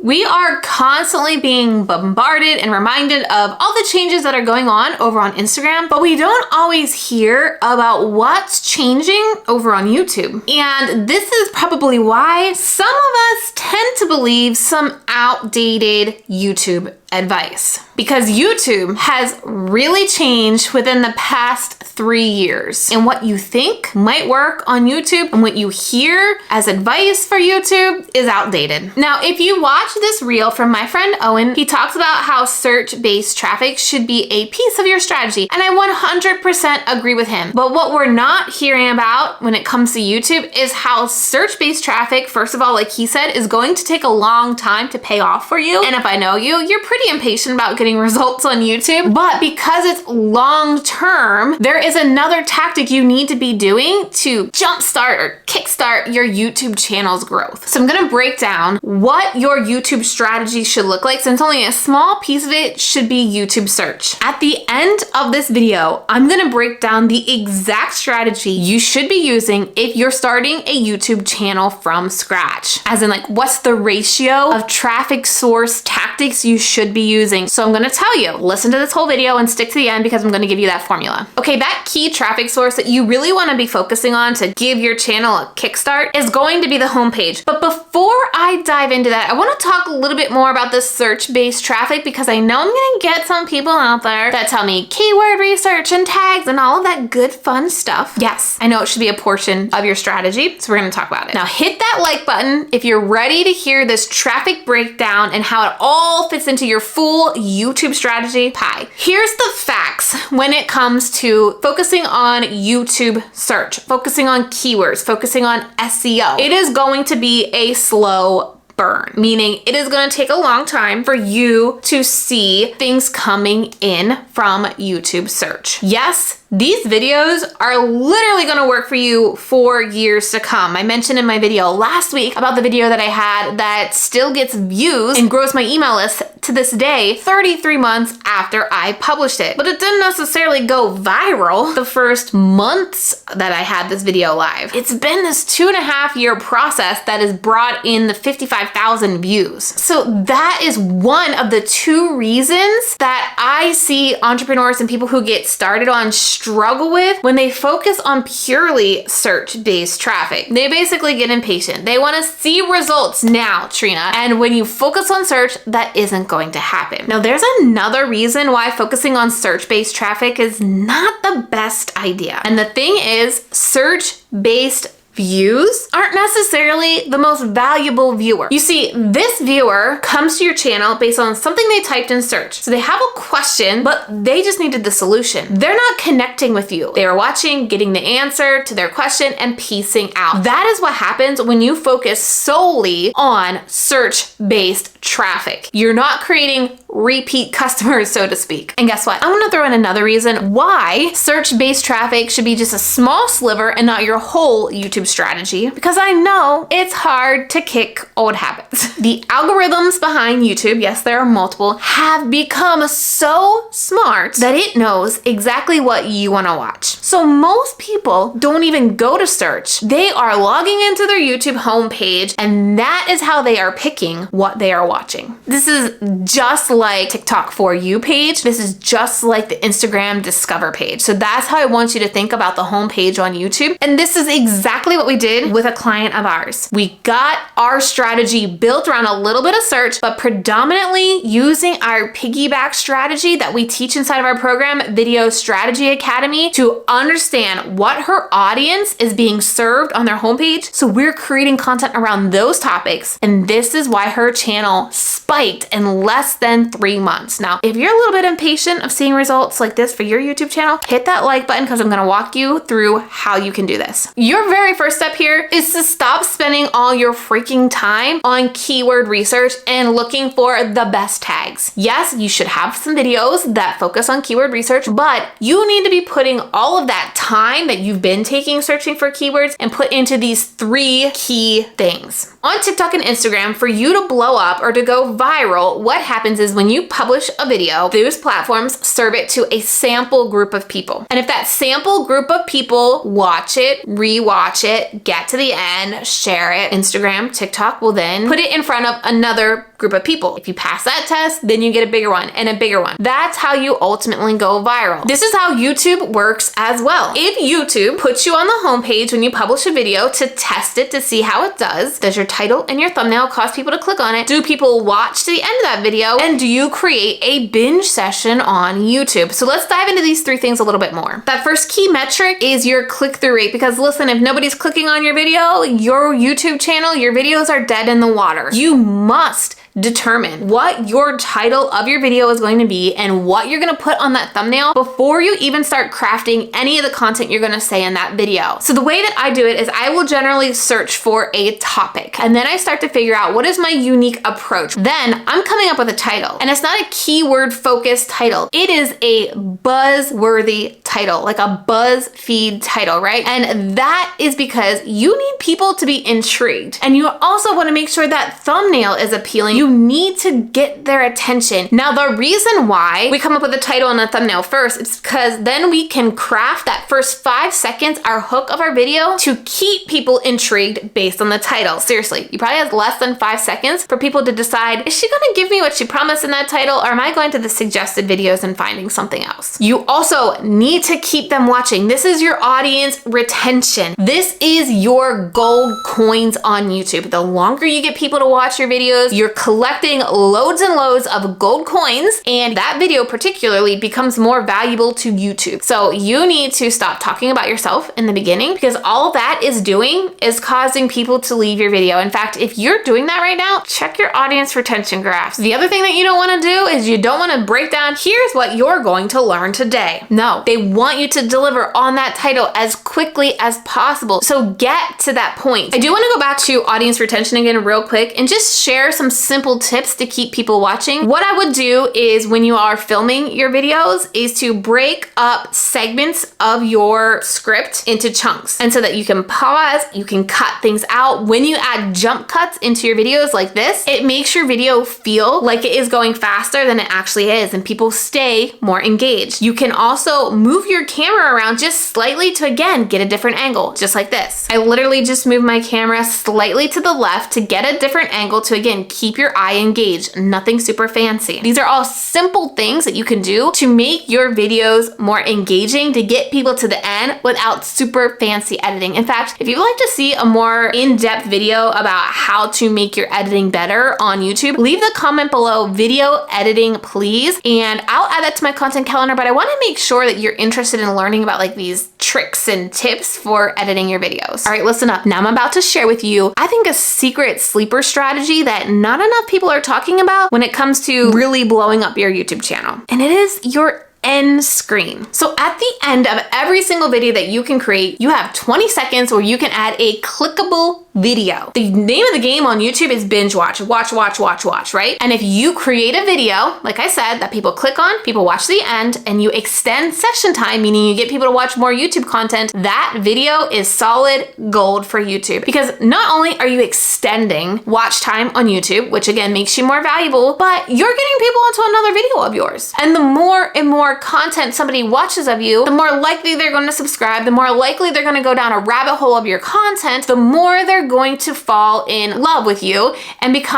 We are constantly being bombarded and reminded of all the changes that are going on over on Instagram, but we don't always hear about what's changing over on YouTube. And this is probably why some of us tend to believe some outdated YouTube advice, because YouTube has really changed within the past 3 years, and what you think might work on YouTube and what you hear as advice for YouTube is outdated. Now, if you watch this reel from my friend Owen, he talks about how search-based traffic should be a piece of your strategy, and I 100% agree with him. But what we're not hearing about when it comes to YouTube is how search-based traffic, first of all, like he said, is going to take a long time to pay off for you. And if I know you, you're pretty impatient about getting results on YouTube, but because it's long term, there is another tactic you need to be doing to jumpstart or kickstart your YouTube channel's growth. So I'm gonna break down what your YouTube strategy should look like, since only a small piece of it should be YouTube search. At the end of this video, I'm gonna break down the exact strategy you should be using if you're starting a YouTube channel from scratch. As in, like, what's the ratio of traffic source tactics you should be using. So I'm gonna tell you, listen to this whole video and stick to the end because I'm gonna give you that formula. Okay, that key traffic source that you really wanna be focusing on to give your channel a kickstart is going to be the homepage. But before I dive into that, I wanna talk a little bit more about this search-based traffic, because I know I'm gonna get some people out there that tell me keyword research and tags and all of that good fun stuff. Yes, I know it should be a portion of your strategy, so we're gonna talk about it. Now hit that like button if you're ready to hear this traffic breakdown and how it all fits into your full YouTube strategy pie. Here's the facts when it comes to focusing on YouTube search, focusing on keywords, focusing on SEO. It is going to be a slow burn, meaning it is going to take a long time for you to see things coming in from YouTube search. Yes, these videos are literally going to work for you for years to come. I mentioned in my video last week about the video that I had that still gets views and grows my email list to this day, 33 months after I published it. But it didn't necessarily go viral the first months that I had this video live. It's been this 2.5-year process that has brought in the 55,000 views. So that is one of the 2 reasons that I see entrepreneurs and people who get started on struggle with when they focus on purely search-based traffic. They basically get impatient. They want to see results now, Trina. And when you focus on search, that isn't going to happen. Now, there's another reason why focusing on search-based traffic is not the best idea. And the thing is, search-based views aren't necessarily the most valuable viewer. You see, this viewer comes to your channel based on something they typed in search. So they have a question, but they just needed the solution. They're not connecting with you. They are watching, getting the answer to their question, and piecing out. That is what happens when you focus solely on search-based traffic. You're not creating repeat customers, so to speak. And guess what? I'm gonna throw in another reason why search-based traffic should be just a small sliver and not your whole YouTube strategy, because I know it's hard to kick old habits. The algorithms behind YouTube, yes, there are multiple, have become so smart that it knows exactly what you want to watch. So most people don't even go to search. They are logging into their YouTube homepage, and that is how they are picking what they are watching. This is just like TikTok For You page. This is just like the Instagram Discover page. So that's how I want you to think about the homepage on YouTube. And this is exactly what we did with a client of ours. We got our strategy built around a little bit of search, but predominantly using our piggyback strategy that we teach inside of our program, Video Strategy Academy, to understand what her audience is being served on their homepage. So we're creating content around those topics. And this is why her channel spiked in less than 3 months. Now, if you're a little bit impatient of seeing results like this for your YouTube channel, hit that like button because I'm going to walk you through how you can do this. Your very first step here is to stop spending all your freaking time on keyword research and looking for the best tags. Yes, you should have some videos that focus on keyword research, but you need to be putting all of that time that you've been taking searching for keywords and put into these 3 key things. On TikTok and Instagram, for you to blow up or to go viral, what happens is when you publish a video, those platforms serve it to a sample group of people. And if that sample group of people watch it, rewatch it, it, get to the end, share it. Instagram, TikTok will then put it in front of another group of people. If you pass that test, then you get a bigger one and a bigger one. That's how you ultimately go viral. This is how YouTube works as well. If YouTube puts you on the homepage when you publish a video to test it to see how it does your title and your thumbnail cause people to click on it? Do people watch to the end of that video? And do you create a binge session on YouTube? So let's dive into these three things a little bit more. That first key metric is your click-through rate, because listen, if nobody's clicking on your video, your YouTube channel, your videos are dead in the water. You must determine what your title of your video is going to be and what you're going to put on that thumbnail before you even start crafting any of the content you're going to say in that video. So the way that I do it is I will generally search for a topic, and then I start to figure out what is my unique approach. Then I'm coming up with a title, and it's not a keyword focused title. It is a buzzworthy title, like a BuzzFeed title, right? And that is because you need people to be intrigued, and you also want to make sure that thumbnail is appealing. You need to get their attention. Now, the reason why we come up with a title and a thumbnail first is because then we can craft that first 5 seconds, our hook of our video, to keep people intrigued based on the title. Seriously, you probably have less than 5 seconds for people to decide, is she gonna give me what she promised in that title, or am I going to the suggested videos and finding something else? You also need to keep them watching. This is your audience retention. This is your gold coins on YouTube. The longer you get people to watch your videos, you're collecting loads and loads of gold coins, and that video particularly becomes more valuable to YouTube. So you need to stop talking about yourself in the beginning, because all that is doing is causing people to leave your video. In fact, if you're doing that right now, check your audience retention graphs. The other thing that you don't want to do is you don't want to break down, here's what you're going to learn today. No, they want you to deliver on that title as quickly as possible. So get to that point. I do want to go back to audience retention again real quick and just share some simple tips to keep people watching. What I would do is, when you are filming your videos, is to break up segments of your script into chunks. And so that you can pause, you can cut things out. When you add jump cuts into your videos like this, it makes your video feel like it is going faster than it actually is, and people stay more engaged. You can also move your camera around just slightly to, again, get a different angle, just like this. I literally just move my camera slightly to the left to get a different angle to, again, keep your eye engaged. Nothing super fancy. These are all simple things that you can do to make your videos more engaging, to get people to the end without super fancy editing. In fact, if you'd like to see a more in-depth video about how to make your editing better on YouTube, leave the comment below, video editing please, and I'll add that to my content calendar. But I want to make sure that you're interested in learning about like these tricks and tips for editing your videos. All right, listen up. Now I'm about to share with you, I think, a secret sleeper strategy that not enough people are talking about when it comes to really blowing up your YouTube channel. And it is your end screen. So at the end of every single video that you can create, you have 20 seconds where you can add a clickable video. The name of the game on YouTube is binge watch, right? And if you create a video, like I said, that people click on, people watch to the end, and you extend session time, meaning you get people to watch more YouTube content, that video is solid gold for YouTube. Because not only are you extending watch time on YouTube, which again makes you more valuable, but you're getting people onto another video of yours. And the more and more content somebody watches of you, the more likely they're going to subscribe, the more likely they're going to go down a rabbit hole of your content, the more they're going to fall in love with you and become,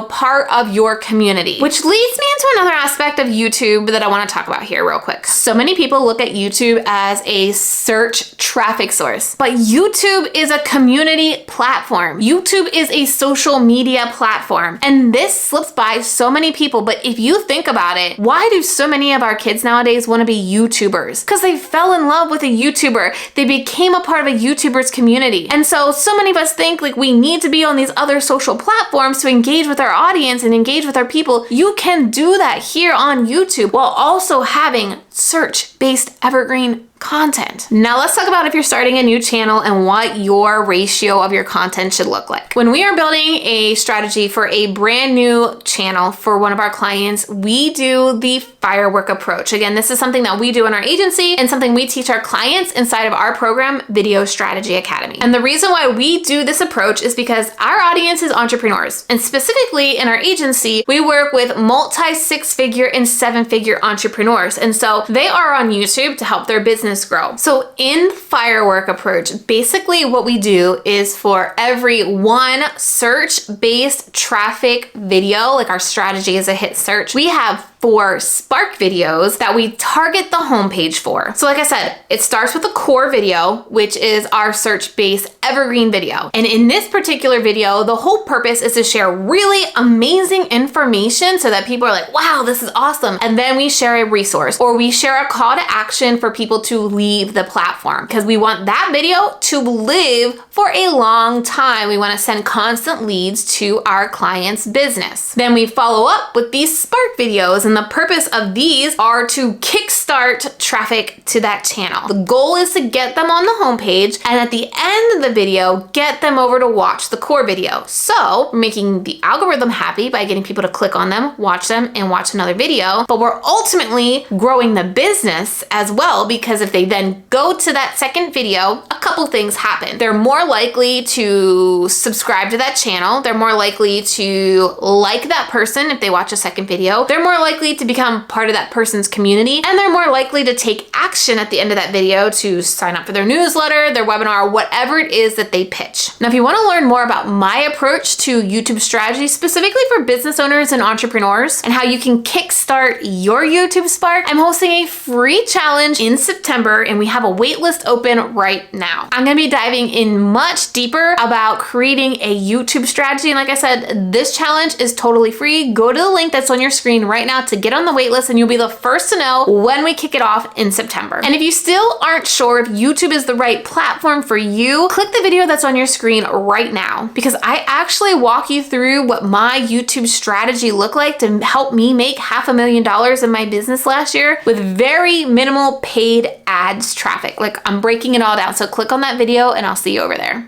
part of your community. Which leads me into another aspect of YouTube that I want to talk about here real quick. So many people look at YouTube as a search traffic source, but YouTube is a community platform. YouTube is a social media platform, and this slips by so many people. But if you think about it, why do so many of our kids nowadays want to be YouTubers? Because they fell in love with a YouTuber. They became a part of a YouTuber's community. And so many of us think like we need to be on these other social platforms to engage with our audience and engage with our people. You can do that here on YouTube while also having search-based evergreen content. Now let's talk about if you're starting a new channel and what your ratio of your content should look like. When we are building a strategy for a brand new channel for one of our clients, we do the firework approach. Again, this is something that we do in our agency and something we teach our clients inside of our program, Video Strategy Academy. And the reason why we do this approach is because our audience is entrepreneurs. And specifically in our agency, we work with multi 6-figure and 7-figure entrepreneurs. And so they are on YouTube to help their business grow. So in firework approach, basically what we do is for every one search-based traffic video, like our strategy is a hit search, we have 4 Spark videos that we target the homepage for. So like I said, it starts with a core video, which is our search-based evergreen video. And in this particular video, the whole purpose is to share really amazing information so that people are like, wow, this is awesome. And then we share a resource or we share a call to action for people to leave the platform because we want that video to live for a long time. We want to send constant leads to our client's business. Then we follow up with these Spark videos, and the purpose of these are to kickstart traffic to that channel. The goal is to get them on the homepage, and at the end of the video, get them over to watch the core video. So we're making the algorithm happy by getting people to click on them, watch them, and watch another video. But we're ultimately growing the business as well, because if they then go to that second video, a couple things happen. They're more likely to subscribe to that channel. They're more likely to like that person if they watch a second video. They're more likely to become part of that person's community, and they're more likely to take action at the end of that video to sign up for their newsletter, their webinar, whatever it is that they pitch. Now, if you want to learn more about my approach to YouTube strategy, specifically for business owners and entrepreneurs, and how you can kickstart your YouTube Spark, I'm hosting a free challenge in September, and we have a waitlist open right now. I'm going to be diving in much deeper about creating a YouTube strategy. And like I said, this challenge is totally free. Go to the link that's on your screen right now to get on the waitlist, and you'll be the first to know when we kick it off in September. And if you still aren't sure if YouTube is the right platform for you, click the video that's on your screen right now, because I actually walk you through what my YouTube strategy looked like to help me make $500,000 in my business last year with very minimal paid ads traffic. Like, I'm breaking it all down. So click on that video and I'll see you over there.